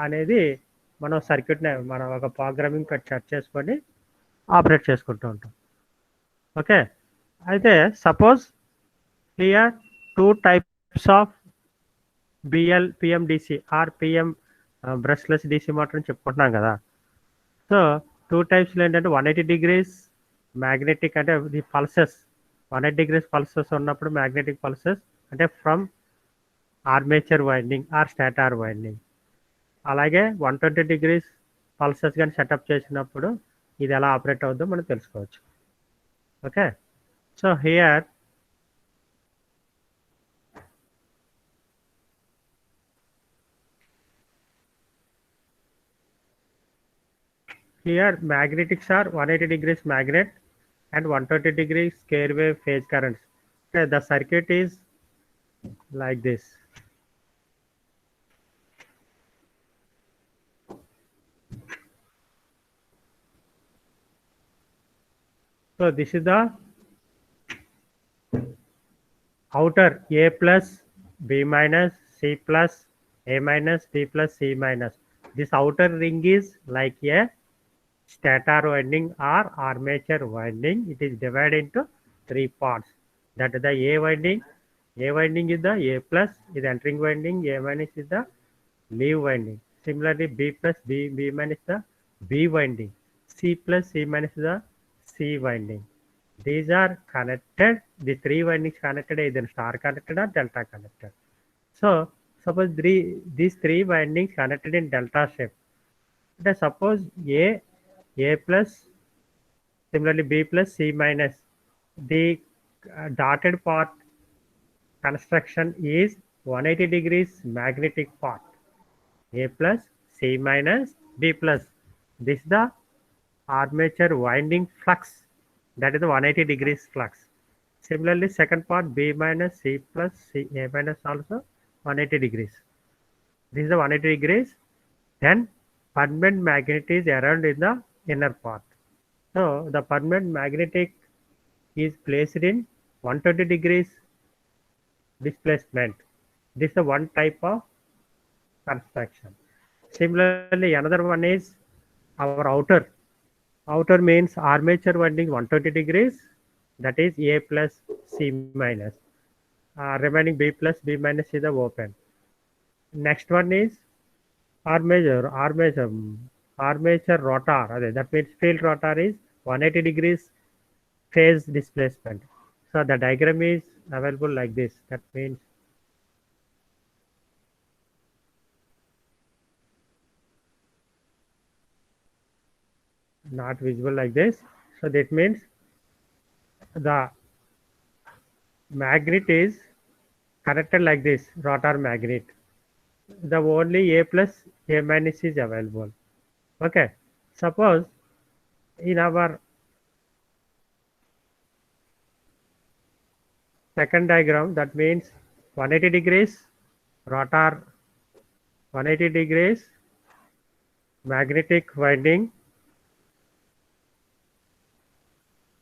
అనేది మనం సర్క్యూట్ని మనం ఒక ప్రోగ్రామింగ్ సెట్ చేసుకొని ఆపరేట్ చేసుకుంటూ ఉంటాం. ఓకే, అయితే suppose here 2 types of PMDC or PM brushless DC motor అని చెప్పుకుంటున్నాం కదా. సో 2 typesలో ఏంటంటే 180 degrees మ్యాగ్నెటిక్, అంటే ది పల్సెస్ 180 degrees పల్సెస్ ఉన్నప్పుడు మ్యాగ్నెటిక్ పల్సెస్ అంటే from armature winding or stator winding. అలాగే 120 degrees పల్సెస్ కానీ సెటప్ చేసినప్పుడు ఇది ఎలా ఆపరేట్ అవుతుందో మనం తెలుసుకోవచ్చు. Okay, so here magnetics are 180 degrees magnet and 120 degrees square wave phase currents. Okay, the circuit is like this. So this is the outer A plus B minus C plus A minus B plus C minus. This outer ring is like a stator winding or armature winding. It is divided into 3 parts. That is the A winding. A winding is the A plus is entering winding. A minus is the leave winding. Similarly, B plus B minus the B winding. C plus C minus the C winding. These are connected. The 3 windings connected either star connected or delta connected. So suppose these 3 windings connected in delta shape. Let us suppose A plus, similarly B plus, C minus. The dotted part construction is 180 degrees magnetic part. A plus, C minus, B plus. This is the armature winding flux. That is the 180 degrees flux. Similarly, second part B minus, C plus, A minus also 180 degrees. This is the 180 degrees. Then permanent magnet is around in the inner part. So the permanent magnetic is placed in 120 degrees displacement. This is the one type of construction. Similarly, another one is our outer. Outer means armature winding 120 degrees, that is A plus C minus. Remaining B plus B minus is the open. Next one is armature rotor. That means field rotor is 180 degrees phase displacement. So the diagram is available like this. That means not visible like this. So that means the magnet is connected like this, rotor magnet. The only A plus A minus is available. Okay, suppose in our second diagram, that means 180 degrees rotor, 180 degrees magnetic winding,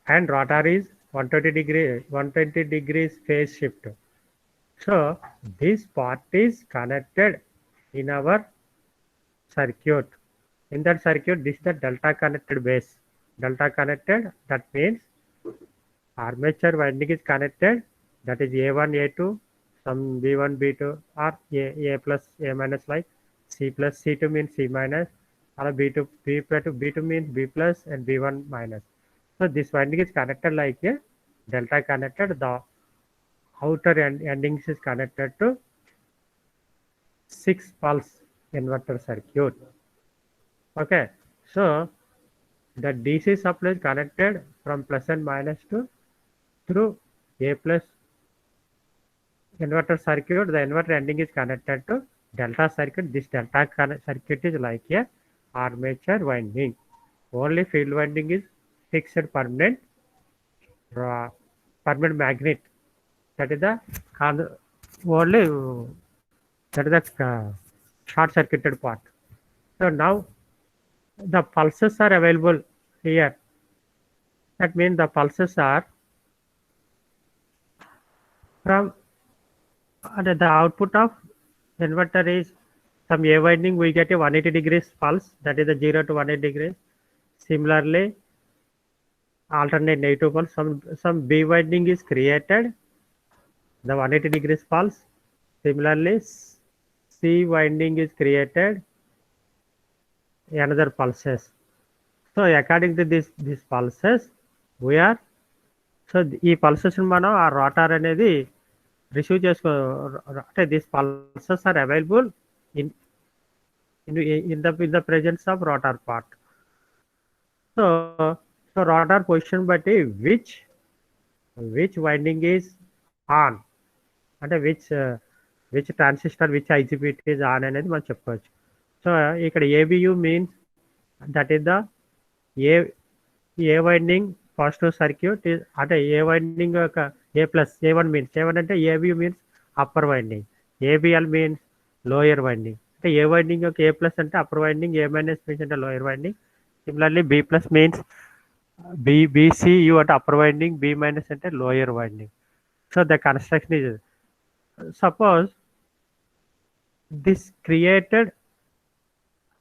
and rotor is 120 degrees phase shift. So this part is connected in our circuit. In that circuit, this is the delta connected base. Delta connected, that means armature winding is connected, that is A1, A2, some B1, B2, or A plus, A minus, like C plus, C2 means C minus, or B2, B2 means B plus, and B1 minus. So this winding is connected like a delta connected. The outer endings is connected to 6 pulse inverter circuit. Okay, so the DC supply is connected from plus and minus to through A plus inverter circuit. The inverter ending is connected to delta circuit. This delta circuit is like a armature winding. Only field winding is fixed permanent magnet. That is the only short circuited part. So now the pulses are available here. That means the pulses are from the output of inverter is some A winding we get a 180 degrees pulse, that is the 0 to 180 degrees. Similarly, alternate negative pulse, some B winding is created, the 180 degrees pulse. Similarly, C winding is created, another pulses. So according to these pulses, we are so ఈ pulses మనం ఆ rotor అనేది receive చేసుకో అంటే this pulses are available in in the presence of rotor part. So rotor position బట్టి which winding is on అంటే which transistor which IGBT is on అనేది మనం చెప్పుకోవచ్చు. సో ఇక్కడ ABU means that is the A winding positive circuit is అంటే A winding యొక్క A plus A1 means A1 అంటే ABU means upper winding, ABL means lower winding. అంటే A winding యొక్క A plus అంటే upper winding, A minus means అంటే lower winding. Similarly B plus means BCU అంటే upper winding, B minus అంటే lower winding. So the construction is, suppose this created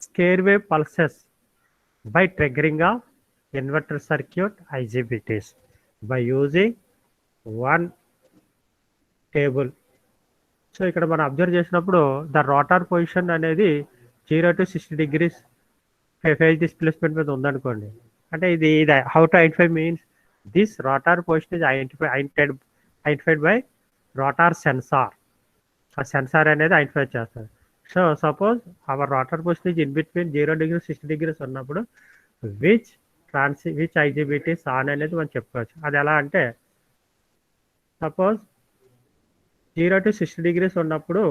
square wave pulses by triggering of inverter circuit IGBTs by using one table. So ఇక్కడ మనం observe చేసినప్పుడు the rotor position అనేది 0 to 60 degrees phase displacement మీద ఉందనుకోండి. అంటే ఇది how to identify means this rotor position is identified by rotor sensor. ఆ sensor అనేది ఐడెంటిఫై చేస్తారు. So suppose our rotor position is in between 0 degrees 60 degrees ఉన్నప్పుడు which IGBTs on అనేది మనం చెప్పుకోవచ్చు. అది ఎలా అంటే సపోజ్ 0 to 60 degrees ఉన్నప్పుడు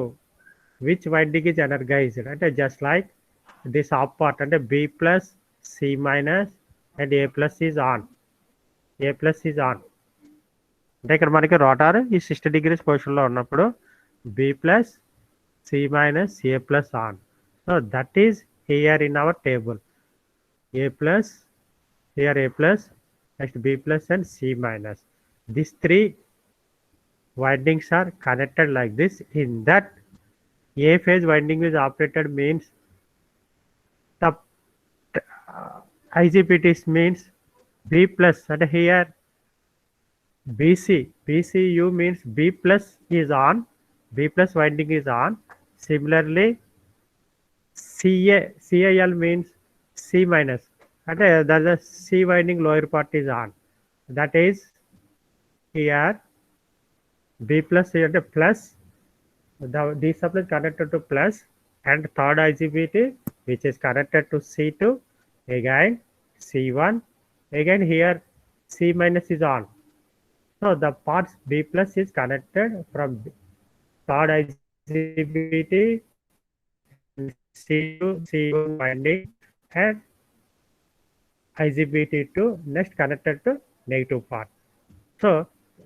విచ్ వైండింగ్ ఈజ్ ఎనర్గైజ్డ్ అంటే just like this half part అంటే B plus C minus and A plus is on. అంటే ఇక్కడ మనకి రోటార్ ఈ 60 degrees పొజిషన్లో ఉన్నప్పుడు B plus C minus A plus on. So that is here in our table. A plus, here A plus, next B plus and C minus. These three windings are connected like this. In that A phase winding is operated means the IGBTs means B plus, and here BCU means B plus is on, B plus winding is on. Similarly, CAL means C minus, and the C winding lower part is on. That is here B plus and plus. The supply is connected to plus, and third IGBT which is connected to C2, again C1, again here C minus is on. So the parts B plus is connected from third IGBT, C2, C1 winding, and IGBT to next connected to negative part. So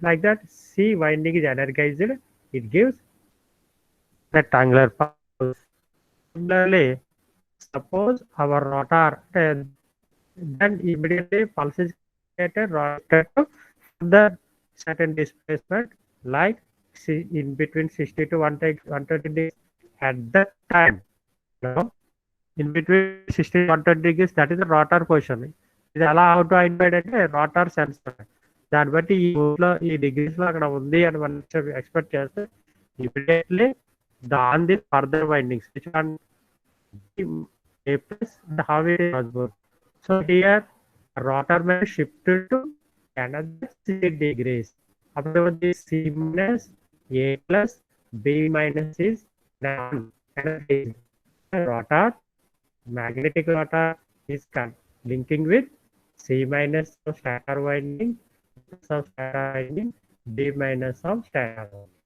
like that C winding is energized, it gives rectangular pulse. Similarly, suppose our rotor, then immediately pulse is created rotated to the certain displacement like in between 60 to 130 degrees at that time. Now, in between 60 to 120 degrees, that is the rotor position. ఇది ఎలా out identified అంటే rotor censor. దాన్ని బట్టి ఈ ఊర్లో ఈ డిగ్రీస్లో అక్కడ ఉంది అని మనం ఎక్స్పెక్ట్ చేస్తే immediately on the further windings which on A plus and how it is possible. So here rotor may shift to another 60 degrees. After this C minus A plus B minus is down. Rotor, magnetic rotor is linking with C minus of stator winding, D minus of stator winding.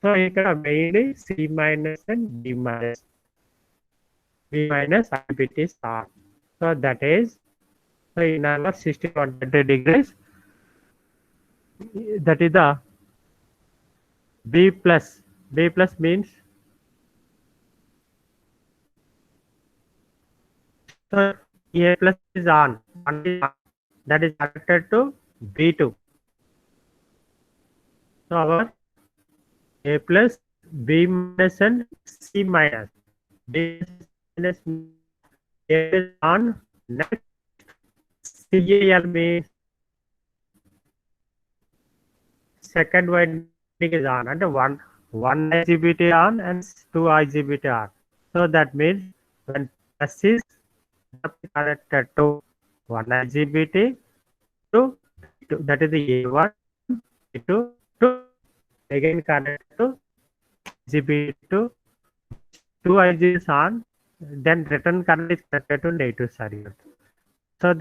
So here mainly C minus and B minus IGBT is on. So that is, so in our 60 to 120 degrees, that is the B plus. B plus means, so A plus is on, that is connected to B2. So our A plus, B minus and C minus. B minus is on. Next, CAL means second winding is on, and one IGBT on and two IGBT on. So that means when plus is connected to one IGBT to that is the A1, A2 to again connected to IGBT to two IGs on, then return current is connected to negative circuit. So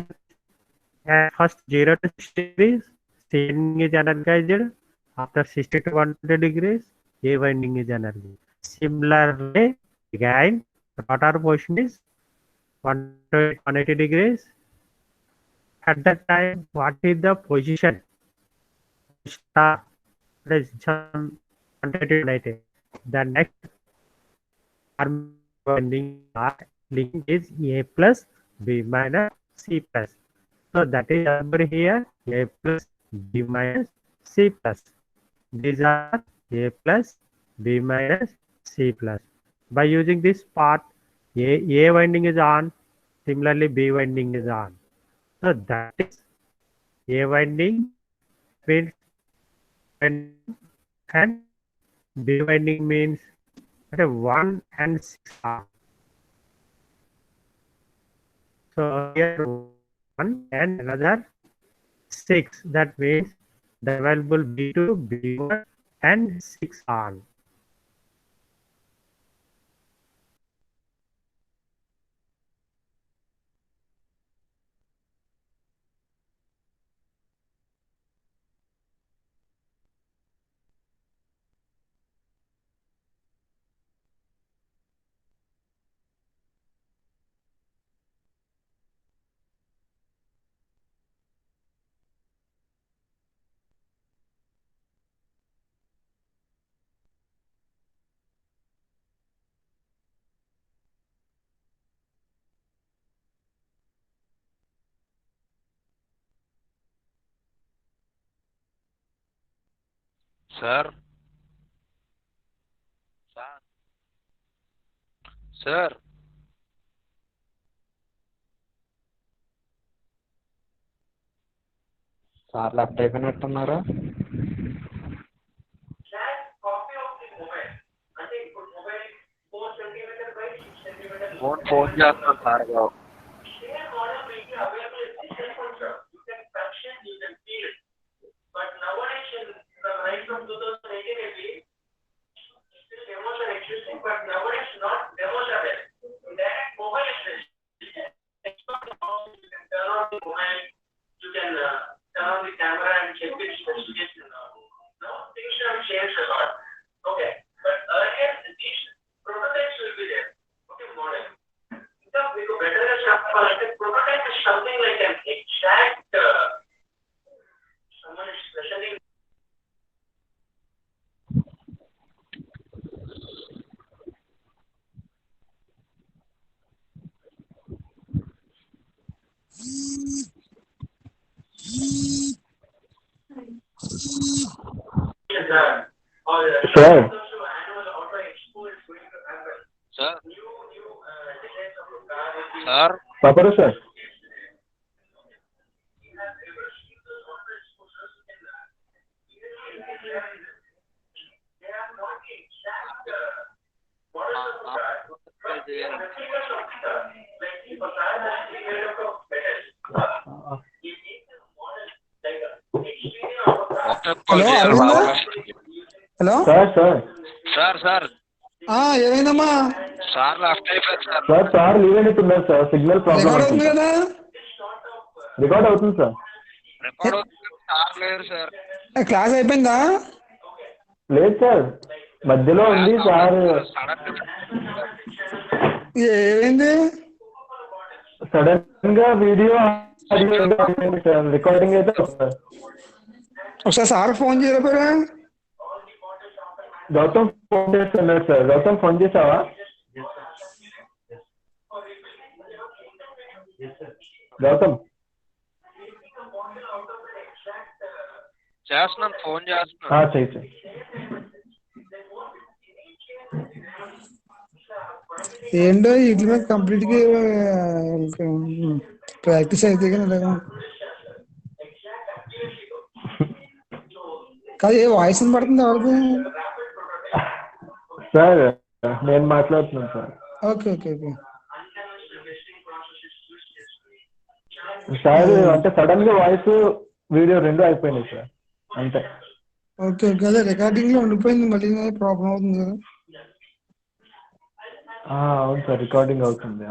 first 0 to 60 degrees, C winding is energized. After 60 to 120 degrees, A winding is energized. Similarly, again, rotor position is 180 degrees. At that time, what is the position? Star, that is some 180. The next winding link is A plus B minus C plus. So that is over here A plus B minus C plus. These are A plus B minus C plus. By using this part, A winding is on, similarly B winding is on. So that is A winding means and B winding means 1 and 6 are. So here 1 and another 6. That means the available B2, B1 and 6 on. Sir, sir, sir left అయిపోయినట్టున్నారు. Phone చేస్తాను sir. Sir sir sir తప్పరు sir. Hello Arvind. Hello sir sir sir sir ఏమైందమ్మా? Sir left అయిపోయింది sir. Sir sir leave అయినట్టున్నారు sir. Signal problem record అవుతుంది అవుతుంది. కదా? Record అవుతుంది సార్. రికార్డ్ అవుతుంది సార్. లేరు సార్. క్లాస్ అయిపోయిందా? లేదు సార్, మధ్యలో ఉంది సార్. ఏమైంది? సడన్ గా వీడియో సార్, రికార్డింగ్ అయితే వస్తుంది. ఒకసారి సార్ ఫోన్ చేయలేకపోయారా? గౌతమ్ ఫోన్ చేస్తున్నాడు సార్. గౌతమ్ ఫోన్ చేసావా? గౌతమ్ చేస్తున్నాను, ఫోన్ చేస్తున్నాను. చెయ్యి. ఏంటో వీటి మీద కంప్లీట్గా ప్రాక్టీస్ అయితే కానీ ఇలాగా కాదు ఏ వాయిస్ పడుతుంది ఎవరికి? సార్ నేను మాట్లాడుతున్నాను sir. Okay okay okay sir అంటే సడన్ గా వాయిస్ వీడియో రెండు అయిపోయినాయి సార్ అంతే. ఓకే ఓకే అదే రికార్డింగ్ లో ఉండిపోయింది మళ్ళీ ప్రాబ్లం అవుతుంది కదా. అవును సార్ రికార్డింగ్ అవుతుంది.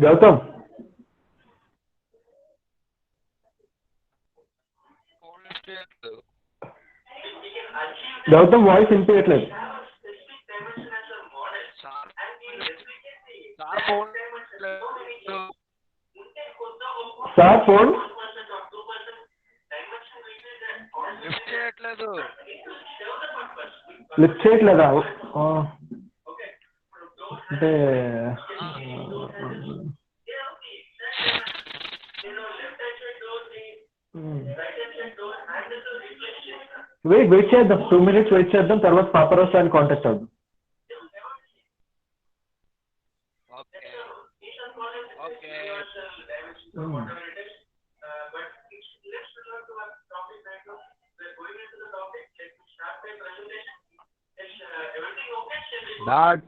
గౌతమ్ గౌతమ్ వాయిస్ వినిపించట్లేదు. సార్ ఫోన్ లిఫ్ట్ చేయట్లేదు. లిఫ్ట్ చేయట్లేదా? అంటే వెయిట్ చేద్దాం, 2 minutes వెయిట్ చేద్దాం, తర్వాత పాపరావు సార్ని కాంటాక్ట్ అవుదాం. Okay okay That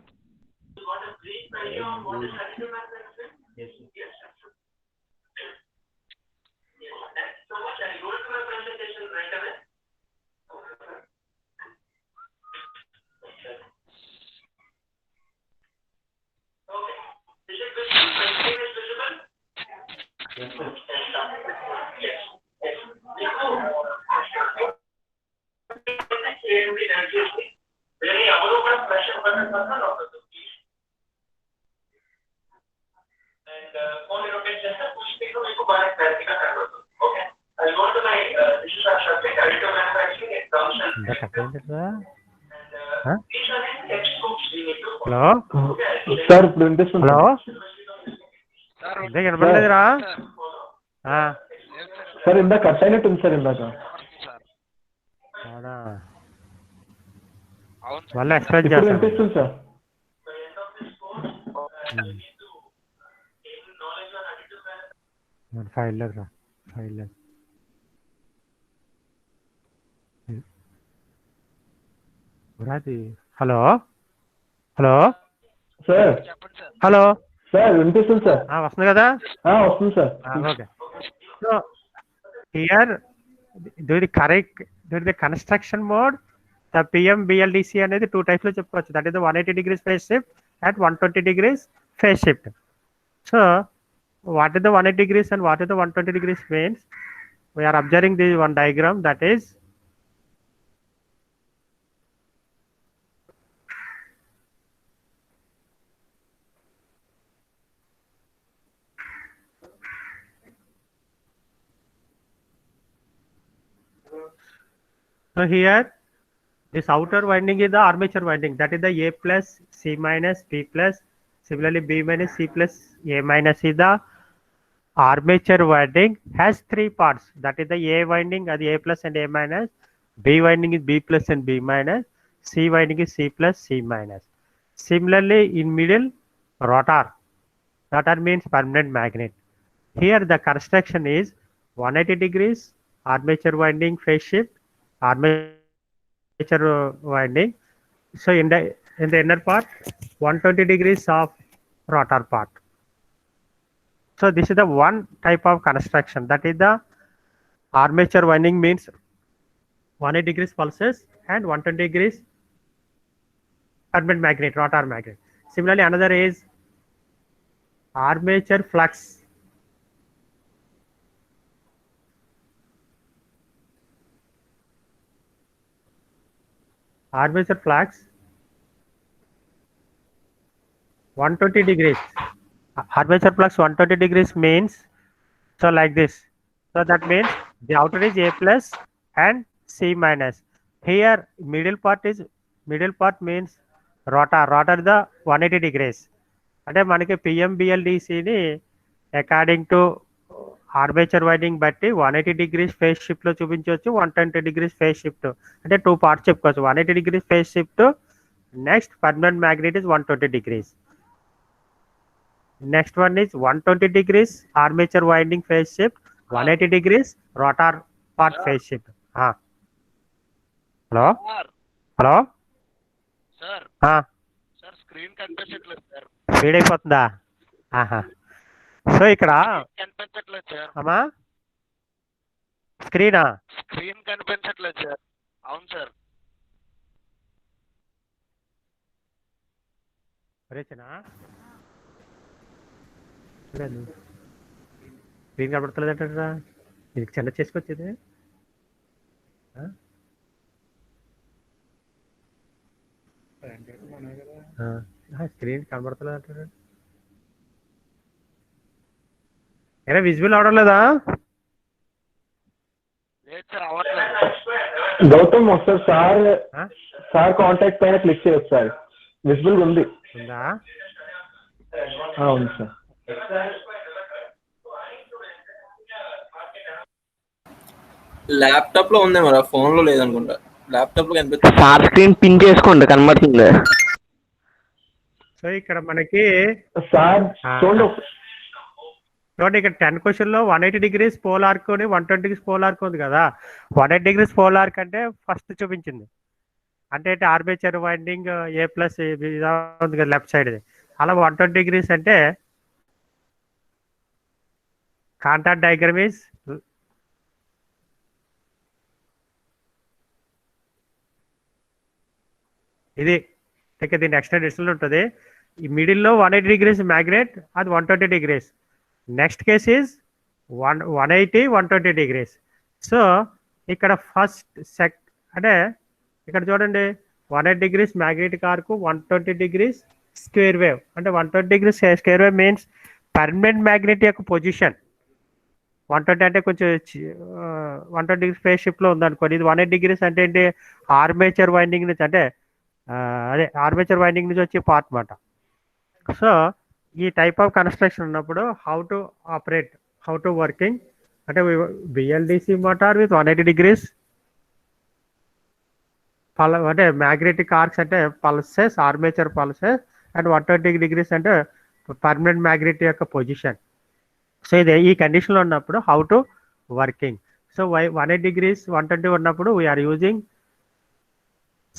hello sir ఇప్పుడు వినిపిస్తుంది హలో సార్ ఇందాక వినపడలేదురా సార్ ఇందాక కట్ అయినట్టుంది సార్ ఇందాక. సార్ అవునా అవును మళ్ళీ ఎక్స్ప్లెయిన్ ఇప్పుడు చేస్తాను. వినిపిస్తుంది సార్. ఫైల్ లేదు ఫైల్ లేదు. హలో హలో సార్ చెప్పండి సార్. హలో సార్ వినిపిస్తుంది సార్. వస్తుంది కదా? వస్తుంది sir. Okay. So here the construction mode the PM BLDC అనేది 2 types లో చెప్పుకోవచ్చు. That is the 180 degrees phase shift at 120 degrees phase shift. So what is the 180 degrees and what is the 120 degrees means? We are observing this one diagram, that is so here this outer winding is the armature winding, that is the A plus C minus B plus, similarly B minus C plus A minus is the armature winding, has 3 parts, that is the A winding as A plus and A minus, B winding is B plus and B minus, C winding is C plus C minus. Similarly in middle, rotor means permanent magnet. Here the construction is 180 degrees armature winding phase shift, armature winding. So in the inner part 120 degrees of rotor part. So this is the one type of construction, that is the armature winding means 180 degrees pulses and 120 degrees permanent magnet, rotor magnet. Similarly another is armature flux. Armature flux 120 degrees. Armature flux 120 degrees means, so like this. So that means the outer is A plus and C minus. Here middle part means rotor is the 180 degrees. అంటే మనకి పిఎంబిఎల్డిసిని according to armature winding బట్టి 180 degrees phase shift లో చూపించవచ్చు, 120 degrees phase shift, అంటే 2 parts చెప్పుకోవచ్చు. 180 degrees phase shift, next permanent magnet is 120 degrees. Next one is 120 degrees armature winding phase shift, 180 degrees rotor part phase shift. Hello hello sir sir screen కనిపించట్లేదు sir. Feed అయిపోతుందా? So ఇక్కడ కనిపించట్లేదు sir. అమ్మా స్క్రీనా? Screen కనిపించట్లేదు sir. అవును sir. Screen కనబడతలేదు అంటారా? ఇది చిన్న చేసుకొచ్చేది. స్క్రీన్ కనబడతలేదు అంటారా? ఏనా విజిబుల్ అవడం లేదా? లేదు సార్ అవ్వట్లేదు. గౌతమ్ ఒకసారి సార్ కాంటాక్ట్ పైన క్లిక్ చేయొచ్చు సార్, విజిబుల్ ఉంది. ఉందా? ఉంది సార్. ల్యాప్టాప్ లో ఉంది మరి, ఫోన్ లో లేదనుకుంటా. ల్యాప్టాప్ లో కనిపిస్తుంది. సార్ స్క్రీన్ పిన్ చేసుకోండి, కనబడుతుంది. సో ఇక్కడ మనకి సార్ చూడండి ఇక్కడ 10 క్వశ్చన్ లో 180 degrees pole arc 120 degrees pole arc ఉంది కదా. 180 degrees పోల్ ఆర్క్ అంటే ఫస్ట్ చూపించింది, అంటే ఆర్మేచర్ వైండింగ్ ఏ ప్లస్ ఉంది కదా లెఫ్ట్ సైడ్. అలా 120 degrees అంటే కాంటాక్ట్ డయాగ్రమ్ ఈజ్ ఇది. దీని ఎక్స్ట్రా డిస్టెన్స్ ఉంటుంది. ఈ మిడిల్లో 180 degrees మ్యాగ్నెట్, అది 120 degrees. Next case is 180 120 degrees. So ఇక్కడ ఫస్ట్ అంటే ఇక్కడ చూడండి 180 degrees magnetic arc, 120 degrees square wave. అంటే 120 degrees square wave means permanent magnet యొక్క పొజిషన్ 120 అంటే కొంచెం 120 డిగ్రీస్ ఫేస్ షిఫ్ట్లో ఉందనుకోండి. ఇది 180 డిగ్రీస్ అంటే ఏంటి, ఆర్మేచర్ వైండింగ్ నుంచి అంటే అదే ఆర్మేచర్ వైండింగ్ నుంచి వచ్చే పార్ట్ అనమాట. సో ఈ టైప్ ఆఫ్ కన్స్ట్రక్షన్ ఉన్నప్పుడు how to operate, how to working అంటే బిఎల్డిసి మోటార్ విత్ 180 డిగ్రీస్ అంటే మ్యాగ్నెటిక్ ఆర్క్స్ అంటే pulses, armature pulses, and 120 degrees అంటే పర్మనెంట్ మ్యాగ్నెట్ యొక్క పొజిషన్. సో ఇది ఈ కండిషన్లో ఉన్నప్పుడు how to working. So 180 degrees 120 ఉన్నప్పుడు we're using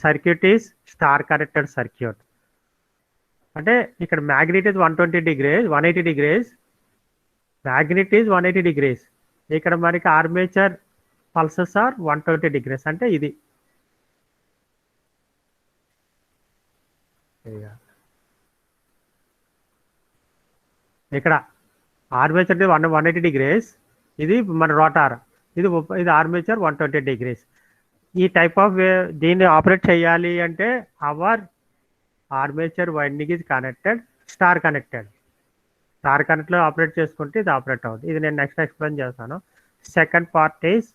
circuit is star connected circuit. అంటే ఇక్కడ magnet is 120 degrees, 180 degrees, magnet is 180 degrees. ఇక్కడ మనకి ఆర్మేచర్ పల్సెస్ ఆర్ 120 డిగ్రీస్. అంటే ఇది ఇక్కడ ఆర్మేచర్ 180 డిగ్రీస్, ఇది మన రోటార్, ఇది ఆర్మేచర్ 120 డిగ్రీస్. ఈ టైప్ ఆఫ్ దీన్ని ఆపరేట్ చేయాలి అంటే our armature winding is connected, star కనెక్ట్లో ఆపరేట్ చేసుకుంటే ఇది ఆపరేట్ అవుతుంది. ఇది నేను నెక్స్ట్ ఎక్స్ప్లెయిన్ చేస్తాను. సెకండ్ పార్ట్ ఈజ్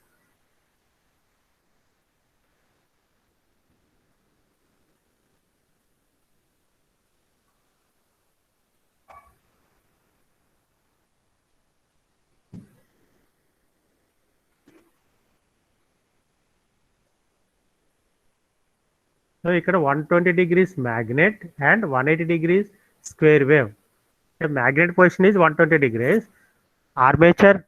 సో ఇక్కడ 120 degrees magnet and 180 degrees square wave. Magnet position is 120 degrees, armature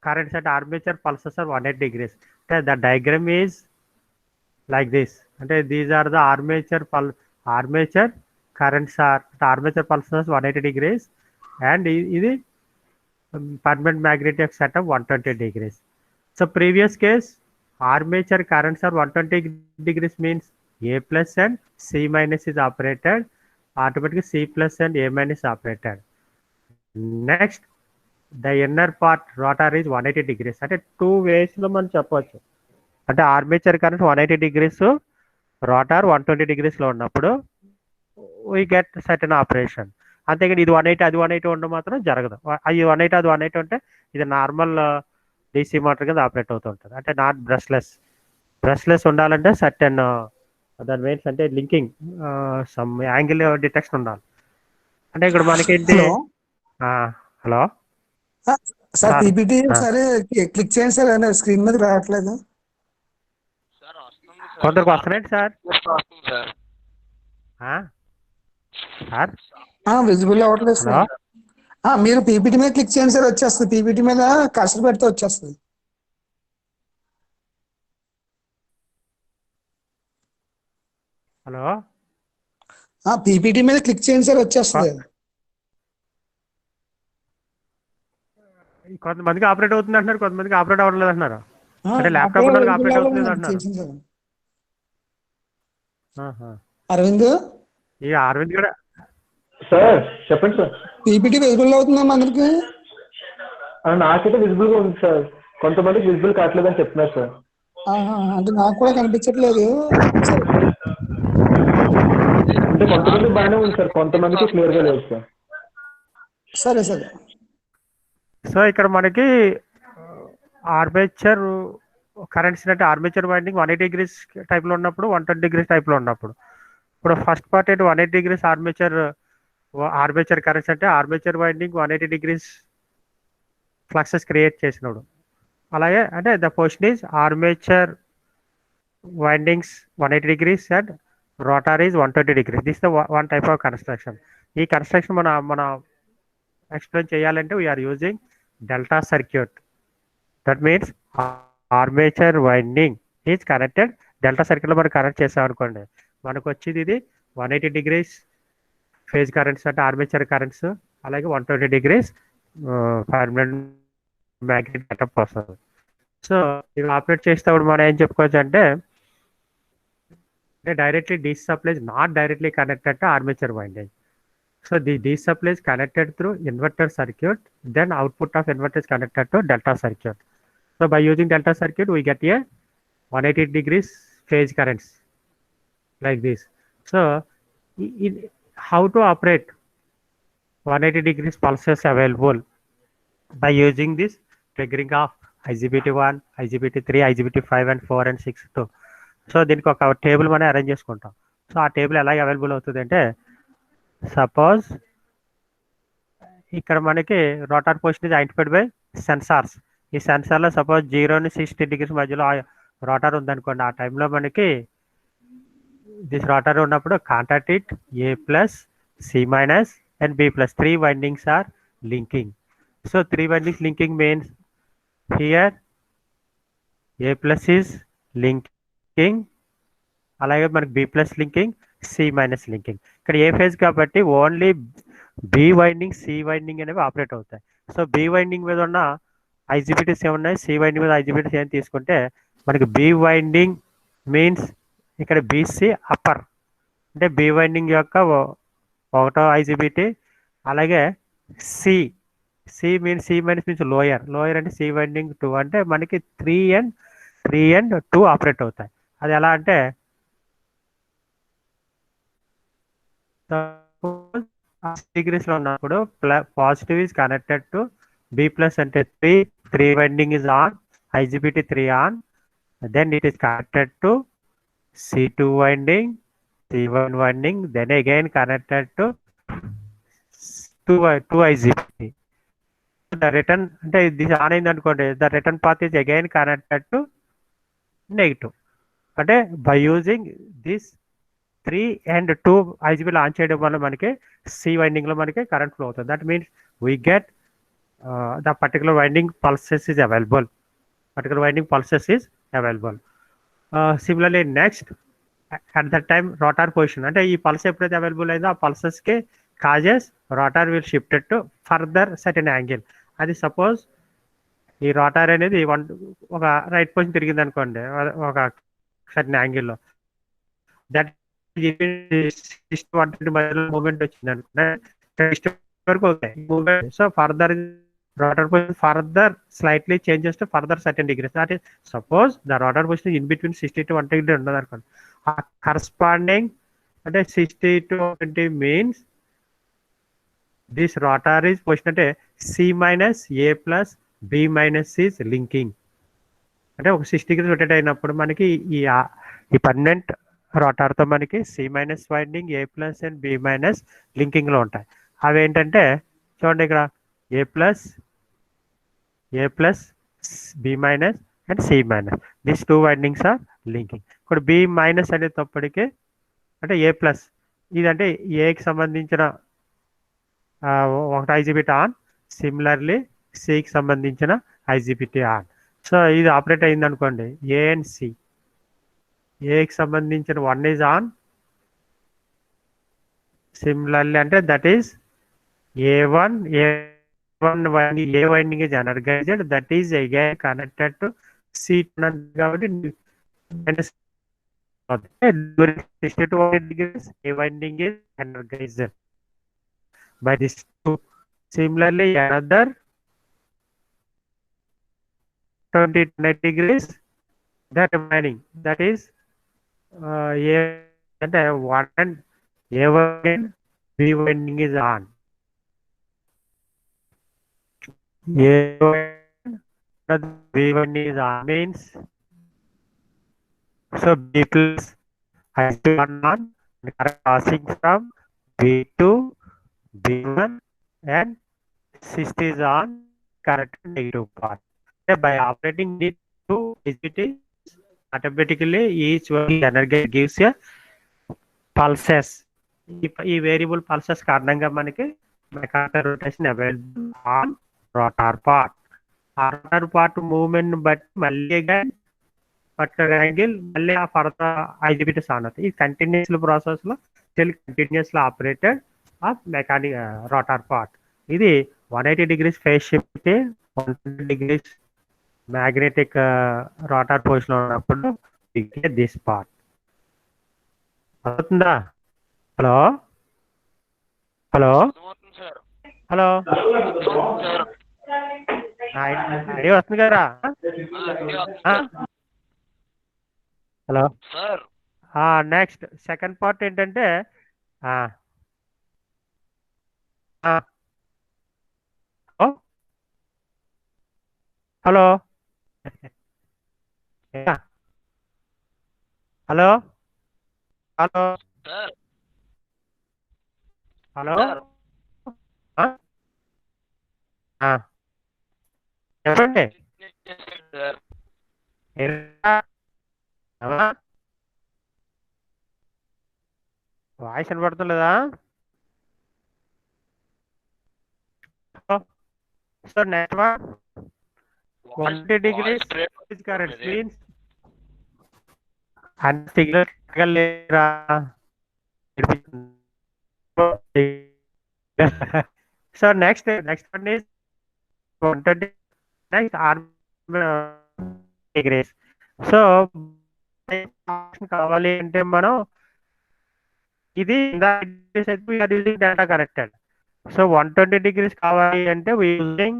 currents అంటే ఆర్మేచర్ పల్సెస్ ఆర్ 180 డిగ్రీస్. అంటే the diagram is like this. అంటే these are the armature currents are armature pulses 180 degrees and ఇది permanent magnetic setup 120 degrees. So previous case armature currents are 120 degrees means A plus and C minus is operated, automatically C plus and A minus operated. Next, the inner part rotor is 180 degrees. అంటే 2 ways లో మనం చెప్పవచ్చు. అంటే armature current 180 degrees, rotor 120 degrees లో ఉన్నప్పుడు we get certain operation. అంతేగాని ఇది 180 అది 180 ఉండడం మాత్రం జరగదు. అది 180 అది 180 ఉంటే ఇది నార్మల్ డీసీ మోటార్ కింద ఆపరేట్ అవుతూ ఉంటుంది. అంటే నాట్ బ్రష్లెస్ ఉండాలంటే సర్టెన్ దాని మీన్స్ అంటే లింకింగ్ సమ్ యాంగిల్ డిటెక్షన్ ఉండాలి. అంటే ఇక్కడ మనకేంటి, హలో సార్ పీపీటీ సరే క్లిక్ చేయండి సార్, స్క్రీన్ మీద రావట్లేదు. సార్ వస్తుంది సార్. కొందరికి వస్తున్నాయండి సార్. వస్తుంది సార్ విజిబుల్ అవ్వట్లేదు సార్. మీరు పీపీటీ మీద క్లిక్ చేయండి సార్, వచ్చేస్తుంది. పీపీటీ మీద కర్సర్ పెడితే వచ్చేస్తుంది. హలో పీపీటీ మీద క్లిక్ చేయండి సార్, వచ్చేస్తుంది. కొంతమందికి ఆపరేట్ అవుతుంది అంటున్నారు, కొంతమందికి ఆపరేట్ అవ్వట్లేదు అంటున్నారు. అంటే ల్యాప్టాప్ ఆపరేట్ అవుతుంది అంటున్నారు. అరవింద్ ఈ అరవింద్ కూడా సార్ చెప్పండి సార్. పీపీటీ విజిబుల్ అవుతుందా అందరికి? నాకైతే విజిబుల్ గా ఉంది సార్, కొంతమందికి విజిబుల్ కావట్లేదు అని చెప్తున్నారు సార్. అంటే నాకు కూడా కనిపించట్లేదు. అంటే కొంతమంది బాగానే ఉంది సార్, కొంతమందికి క్లియర్ గా లేదు సార్. సరే సరే. సో ఇక్కడ మనకి ఆర్మేచర్ కరెంట్స్ అంటే ఆర్మేచర్ వైండింగ్ 180 డిగ్రీస్ టైప్లో ఉన్నప్పుడు, 120 డిగ్రీస్ టైప్లో ఉన్నప్పుడు. ఇప్పుడు ఫస్ట్ పార్ట్ ఏంటి, 180 డిగ్రీస్ ఆర్మేచర్ కరెంట్స్ అంటే armature winding 180 degrees fluxes create చేసినప్పుడు. అలాగే అంటే the position is armature windings 180 degrees and rotor is 120 degrees. This the one type of construction. ఈ కన్స్ట్రక్షన్ మన ఎక్స్ప్లెయిన్ చేయాలంటే we're using delta circuit. That means armature winding is connected delta సర్క్యూట్లో మనం connect చేసాం అనుకోండి, మనకు వచ్చేది ఇది 180 డిగ్రీస్ ఫేజ్ కరెంట్స్ అంటే ఆర్మేచర్ కరెంట్స్, అలాగే 120 డిగ్రీస్ పర్మనెంట్ మ్యాగ్నెటిక్ సెటప్ వస్తుంది. సో ఇవి ఆపరేట్ చేసేటప్పుడు మనం ఏం చెప్పుకోవచ్చు అంటే directly DC supply is not directly connected to armature winding. So the DC supply is connected through inverter circuit, then output of inverter is connected to delta circuit. So by using delta circuit we get a 180 degrees phase currents like this. So how to operate 180 degrees pulses available by using this triggering of IGBT1, IGBT3, IGBT5 and 4 and 6 2. So దీనికి ఒక table మనం arrange చేసుకుంటాం. So ఆ table ఎలా available అవుతుంది అంటే, suppose ఇక్కడ మనకి rotor position is identified by sensors. ఈ సెన్సార్లో సపోజ్ 0-60 degrees మధ్యలో రోటార్ ఉందనుకోండి. ఆ టైంలో మనకి దిస్ రోటార్ ఉన్నప్పుడు contact it A plus, C minus and B plus. 3 windings are linking. So 3 windings linking means here A plus is linking, అలాగే మనకి B plus linking, C minus linking. ఇక్కడ ఏ phase కాబట్టి only B winding, C winding అనేవి operate అవుతాయి. So B winding మీద ఉన్న IGBTs ఏమున్నాయి, C winding మీద IGBTs ఏం తీసుకుంటే మనకి B వైండింగ్ మీన్స్ ఇక్కడ BC అప్పర్, అంటే B వైండింగ్ యొక్క ఒకటో IGBT. అలాగే C means C minus means lower అంటే C వైండింగ్ 2, అంటే మనకి 3 and 2 ఆపరేట్ అవుతాయి. అది ఎలా అంటే డిగ్రీస్లో ఉన్నప్పుడు positive is connected to B plus అంటే 3 winding is on, IGBT 3 on, then it is connected to C2 winding, C1 winding, then again connected to 2 IGBT. The return, this on అయింది అనుకోండి, the return path is again connected to negative. అంటే by using this 3 and 2 IGBT on చేయడం వల్ల మనకి C winding లో మనకి current flow అవుతుంది. That means we get the particular winding pulses is available. Similarly next, at that time rotor position, అంటే ఈ pulse ఎప్పుడైతే అవైలబుల్ అయిందో ఆ పల్సెస్కి causes rotor will shifted to further certain angle. అది సపోజ్ ఈ రోటార్ అనేది ఒక రైట్ పొజిషన్ తిరిగింది అనుకోండి ఒక సర్టెన్ యాంగిల్లో, దట్ మూమెంట్ వచ్చింది అనుకోండి వరకు okay moment. So further rotor position further slightly changes to further certain degrees. That is, suppose the rotor position is in between 60 to 120 degree ఉన్నది అనుకోండి, corresponding అంటే 60 to 120 means this rotor is position అంటే C minus A plus B minus is linking. అంటే ఒక 60 degrees rotate అయినప్పుడు మనకి ఈ permanent రోటార్తో మనకి C minus winding, A plus and B minus లింకింగ్లో ఉంటాయి. అవి ఏంటంటే చూడండి ఇక్కడ A plus, B minus and C minus. These 2 windings are linking. ఇక్కడ B minus అనేటప్పటికి అంటే A plus, ఇదంటే ఏకి సంబంధించిన ఒకటి IGBT ఆన్, సిమిలర్లీ సికి సంబంధించిన IGBT ఆన్. సో ఇది ఆపరేట్ అయింది అనుకోండి A అండ్ C, ఏకి సంబంధించిన 1 is ఆన్, సిమిలర్లీ అంటే that is A1 winding, A winding is energized, that is again connected to C2 కాబట్టి during 60 to 120 degrees A winding is energized by this 2. Similarly another 20 to 90 degrees that winding, that is A and A1 B winding is on. B1 is on means so B plus I1 on passing from B2, B1 and 60 is on correct negative part. By operating the 2 IGBT, automatically each one energy gives a pulses. ఈ variable pulses కారణంగా మనకి mechanical rotation available on rotor part. ఆ rotor part movement బట్టి మళ్ళీ particular angle మళ్ళీ ఆ further IGBTs on అవుతాయి. ఈ కంటిన్యూస్ ప్రాసెస్లో స్టిల్ కంటిన్యూస్లో operated of mechanic rotor part. ఇది 180 degrees phase shift, 120 degrees magnetic rotor పొజిషన్లో ఉన్నప్పుడు దిస్ పార్ట్ అవుతుందా? Hello hello sir hello sir idea వస్తుంది కదా? Hello sir next second part ఏంటంటే hello hello hello sir hello sir చెప్పండి sir voice వినపడుతుందా? So next one 120 degrees is current means and signal లేరా so next one is 120 next arm degrees. So కావాలి అంటే మనం ఇది వీఆర్ యూజింగ్ డేటా connected. So 120 degrees కావాలి అంటే we using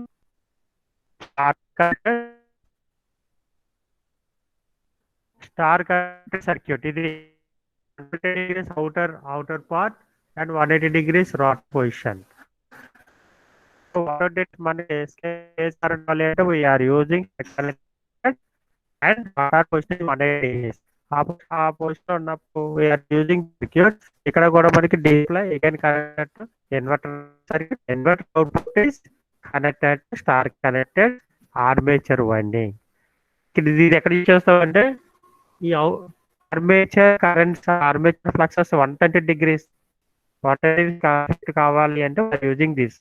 star connected circuit. ఇది 120 degrees outer part and 180 degrees rod position. So what it మనకి case current కావాలి అంటే we are using connected and rotor position 180 degrees. ఆ పొజిషన్ ఉన్నప్పుడు we are using circuit. ఇక్కడ కూడా మనకి display again connect inverter circuit. Inverter output is connected star connected armature winding. ఇది ఎక్కడ యూజ్ చేస్తామంటే ఈ armature currents armature fluxes 120 degrees కావాలి అంటే యూజింగ్ దిస్.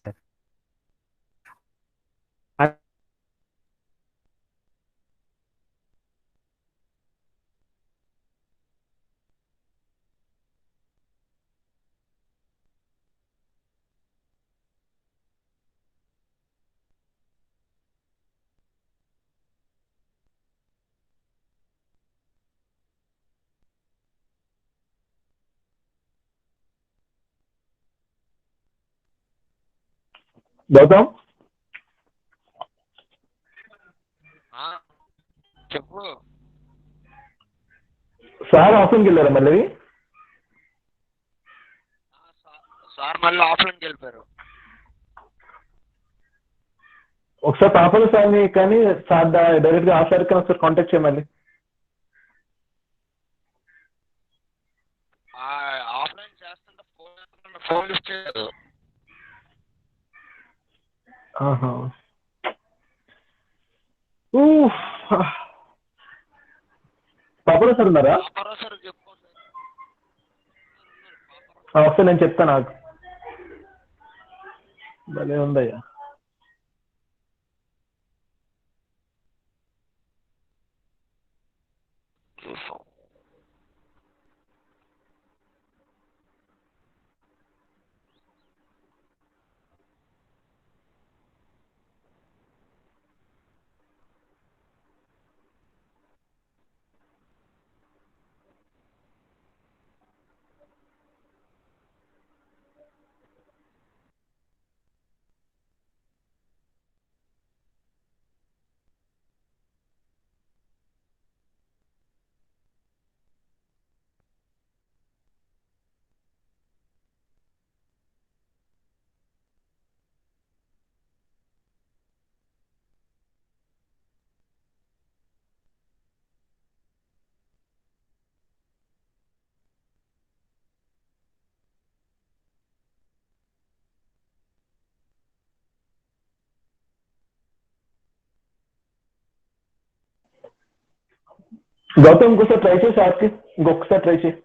గౌతమ్ చెప్పు సార్ ఆఫ్లైన్కి వెళ్ళారా మళ్ళీ? సార్ మళ్ళీ ఆఫ్లైన్కి వెళ్ళిపోయారు. ఒకసారి పాపలు సార్ని కానీ సార్ డైరెక్ట్గా ఆ సార్ కానీ ఒకసారి కాంటాక్ట్ చేయమని. ఆఫ్లైన్ చేస్తుంటే ఫోన్ లిఫ్ట్ చేయలేదు. పాపలో సార్ ఉన్నారా? సార్ చెప్పు ఒకసారి నేను చెప్తాను నాకు. భలే ఉందయ్యా. గౌతమ్ ఇంకోసారి ట్రై చేసి సార్కి ఇంకొకసారి ట్రై చేయి.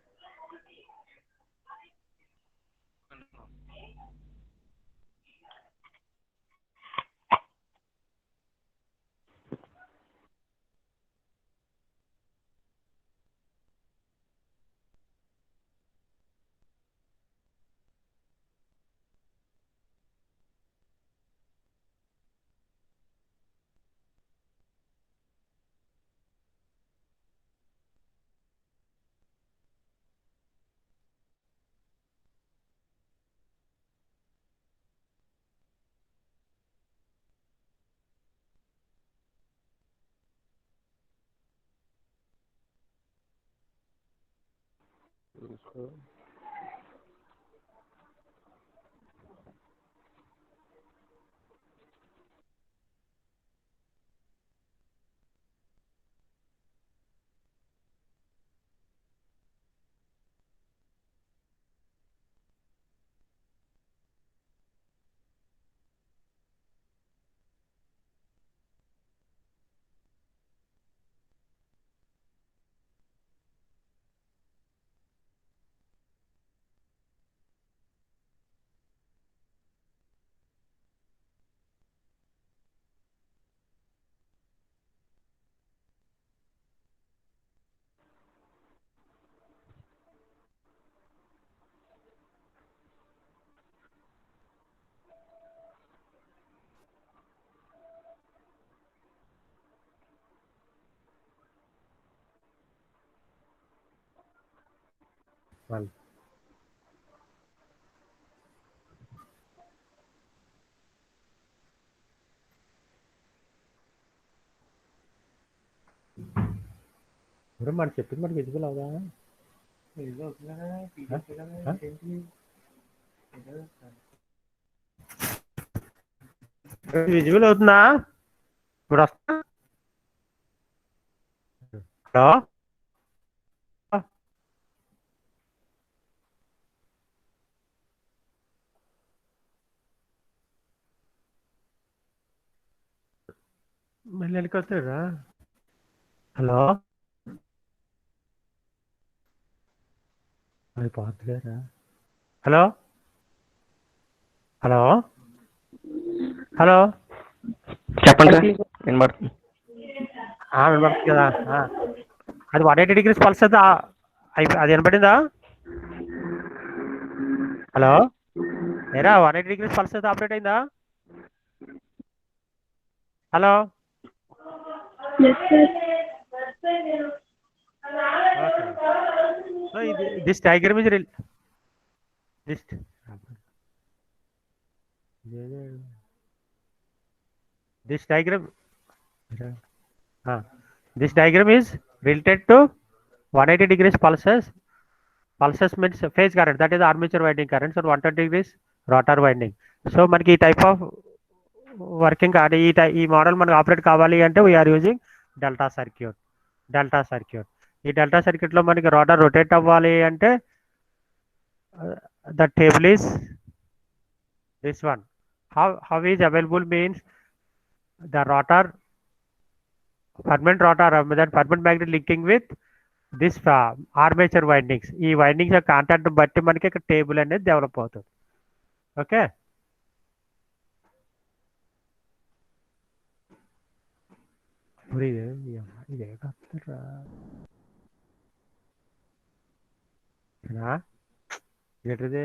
1. ఇప్పుడు మనం చెప్పింది మనకి విజిబుల్ అవుదా? విజిబుల్ అవుతుందా? ఇప్పుడు వస్తా. హలో, మళ్ళీ వెళ్ళిపోతారా? హలో, అది పోతుందిరా. హలో హలో హలో, చెప్పండి సార్ వినబడుతుంది. వినపడుతుంది కదా. అది 180 degrees పల్స్ అయితే అది వినపడిందా? హలో, ఏరా 180 degrees పల్స్ అయితే ఆపరేట్ అయిందా? Hello, this diagram is this this diagram this diagram is related to 180 degrees pulses means phase current, that is armature winding current, so 120 degrees rotor winding. So మనకి ఈ type of working కానీ ఈ model మనకు operate కావాలి అంటే we are using delta circuit. ఈ delta సర్క్యూట్లో మనకి రోటర్ రొటేట్ అవ్వాలి అంటే the table is this one. How is available means the rotor, permanent rotor, that permanent magnet linking with this armature windings. ఈ వైండింగ్స్ యొక్క కాంటాక్ట్ బట్టి మనకి ఇక్కడ టేబుల్ అనేది డెవలప్ అవుతుంది. ఓకే, ఇదే కాస్తారా ఏంటిది?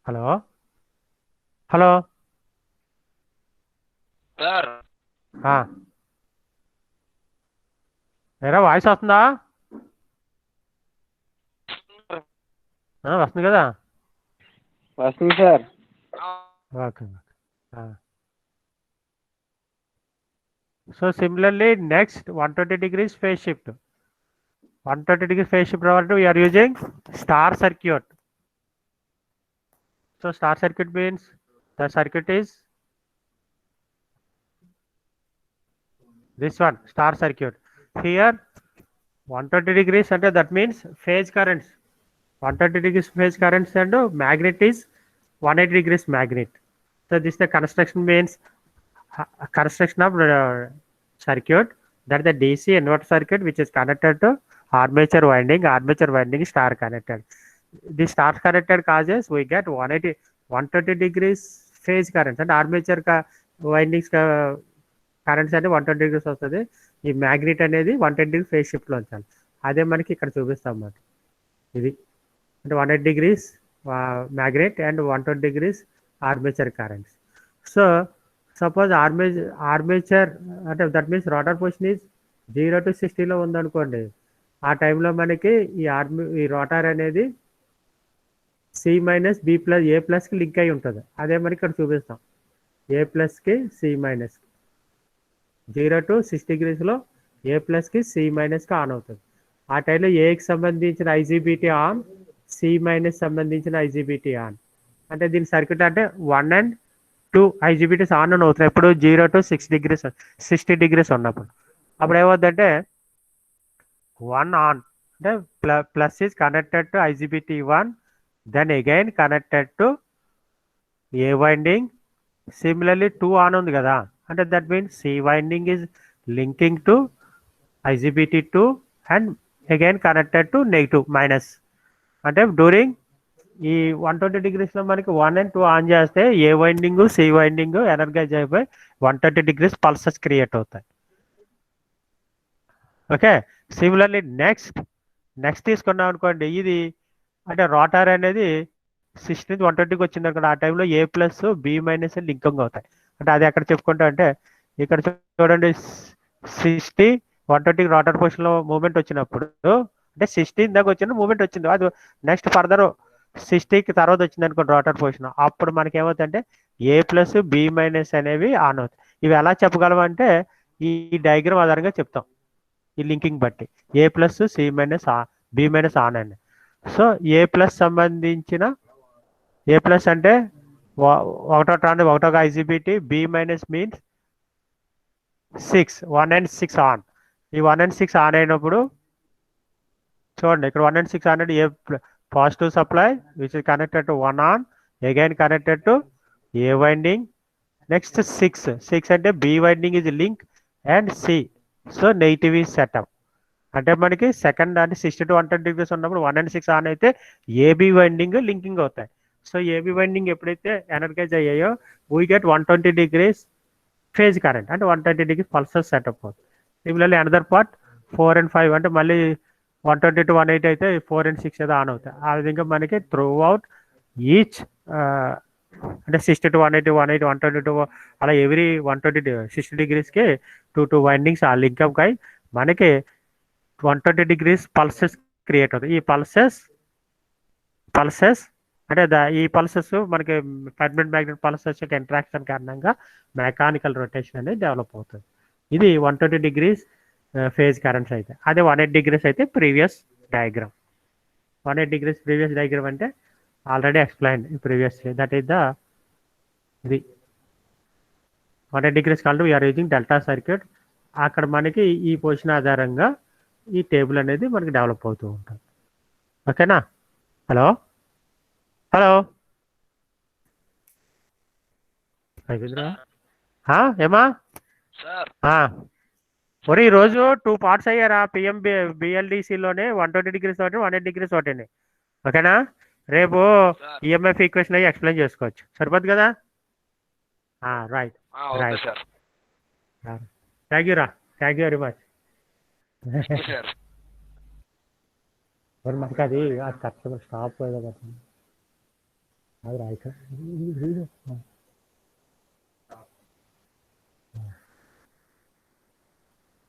హలో హలో, సార్ ఏరా వాయిస్ వస్తుందా? వస్తుంది కదా. వస్తుంది sir. Okay. So similarly next 120 degrees phase shift. 120 degrees phase shift we are using star circuit. So star circuit means the circuit is this one, star circuit. Here 120 degrees and that means phase currents, 120 degrees phase currents, and magnet is 180 degrees magnet. So this the construction means construction of circuit, that is the DC inverter circuit which is connected to armature winding star connected. The star connected causes we get 120 degrees phase currents and armature windings currents అంటే 120 degrees వస్తుంది. ఈ magnet అనేది 110 degree phase షిఫ్ట్లో ఉంచాలి. అదే మనకి ఇక్కడ చూపిస్తాం అన్నమాట. ఇది అంటే 180 degrees magnet and 120 degrees armature currents. So suppose armature అంటే that means rotor position is 0 to 60లో ఉందనుకోండి. ఆ టైంలో మనకి ఈ రోటర్ అనేది C minus B plus A ప్లస్కి లింక్ అయి ఉంటుంది. అదే మనకి ఇక్కడ చూపిస్తాం. A ప్లస్కి C మైనస్ 0 to 60 degreesలో A ప్లస్కి C మైనస్కి ఆన్ అవుతుంది. ఆ టైంలో ఏకి సంబంధించిన ఐజీబీటీ ఆన్, C మైనస్ సంబంధించిన ఐజీబీటీ ఆన్. అంటే దీని సర్క్యూట్ అంటే 1 and 2 ఐజీబీటీస్ ఆన్ అవుతాయి ఎప్పుడు 0 to 60 degrees ఉన్నప్పుడు. అప్పుడు ఏమవుతుందంటే 1 ఆన్ అంటే plus is connected to IGBT 1, then again connected to A winding. Similarly 2 on ఉంది కదా, అంటే that means C winding is linking to IGBT 2 and again connected to negative minus. అంటే డ్యూరింగ్ ఈ 120 degreesలో మనకి 1 and 2 ఆన్ చేస్తే ఏ వైండింగ్ C వైండింగ్ ఎనర్గైజ్ అయిపోయి 130 degrees పల్సెస్ క్రియేట్ అవుతాయి. ఓకే, సిమిలర్లీ నెక్స్ట్ తీసుకున్నాం అనుకోండి. ఇది అంటే రోటర్ అనేది 60 నుంచి 120కి వచ్చింది అనుకోండి. ఆ టైంలో A plus B minus linking అవుతాయి. అంటే అది ఎక్కడ చెప్పుకుంటా అంటే ఇక్కడ చూడండి 60 120 రోటర్ పొజిషన్లో మూమెంట్ వచ్చినప్పుడు అంటే 60 దాకా వచ్చిన మూమెంట్ వచ్చింది, అది నెక్స్ట్ ఫర్దర్ 60కి తర్వాత వచ్చింది అనుకోండి రోటర్ పొజిషన్, అప్పుడు మనకి ఏమవుతుందంటే ఏ ప్లస్ బి మైనస్ అనేవి ఆన్ అవుతాయి. ఇవి ఎలా చెప్పగలం అంటే ఈ డయాగ్రామ్ ఆధారంగా చెప్తాం, ఈ లింకింగ్ బట్టి A plus C minus B minus on అని. సో ఏ ప్లస్ సంబంధించిన ఏ ప్లస్ అంటే ఒకటో IGBT, B minus means 1 and 6 on. ఈ 1 and 6 ఆన్ అయినప్పుడు చూడండి ఇక్కడ 1 and 6 ఆన్ అంటే A positive supply which is connected to 1 on, again connected to A winding, next 6 అంటే B winding is link and C, so negative is setup. అంటే మనకి second అంటే 60 to 120 degrees ఉన్నప్పుడు 1 and 6 on అయితే AB winding linking అవుతాయి. So AB winding ఎప్పుడైతే ఎనర్గైజ్ అయ్యాయో we get 120 degrees phase current, అంటే 120 degrees పల్సెస్ సెటప్ అవుతుంది. సిమిలర్లీ అనదర్ పార్ట్ 4 and 5 అంటే మళ్ళీ 120 to 180 అయితే 4 and 6 ఏదో ఆన్ అవుతాయి. ఆ విధంగా మనకి త్రూ అవుట్ ఈచ్ అంటే 60 to 180, 180, 120 to అలా ఎవ్రీ 60 degreesకి 2 వైండింగ్స్ ఆ లింక్అప్ అయి మనకి 120 degrees పల్సెస్ క్రియేట్ అవుతాయి. ఈ పల్సెస్ అంటే ఈ పల్సెస్ మనకి పర్మనెంట్ మ్యాగ్నెట్ పల్సెస్ యొక్క ఇంట్రాక్షన్ కారణంగా మెకానికల్ రొటేషన్ అనేది డెవలప్ అవుతుంది. ఇది 120 degrees ఫేజ్ కరెంట్స్ అయితే. అదే 180 degrees అయితే previous diagram. 180 degrees previous diagram అంటే already explain previously, that is the ఇది 180 degrees called we're using delta circuit. అక్కడ మనకి ఈ పొజిషన్ ఆధారంగా ఈ టేబుల్ అనేది మనకి డెవలప్ అవుతూ ఉంటుంది. ఓకేనా? హలో అయిపోయిందిరా ఏమా సార్ ఒరే ఈరోజు 2 parts అయ్యారా పిఎం బిఎల్డిసిలోనే 120 degrees ఒకటి 180 degrees ఒకటి. ఓకేనా? రేపు ఈఎంఎఫ్ ఈక్వేషన్ అయ్యి ఎక్స్ప్లెయిన్ చేసుకోవచ్చు, సరిపోద్ది కదా? Right sir. Thank you very much. Sir మరి మనకి అది కస్టమర్ స్టాప్ అది రాయిక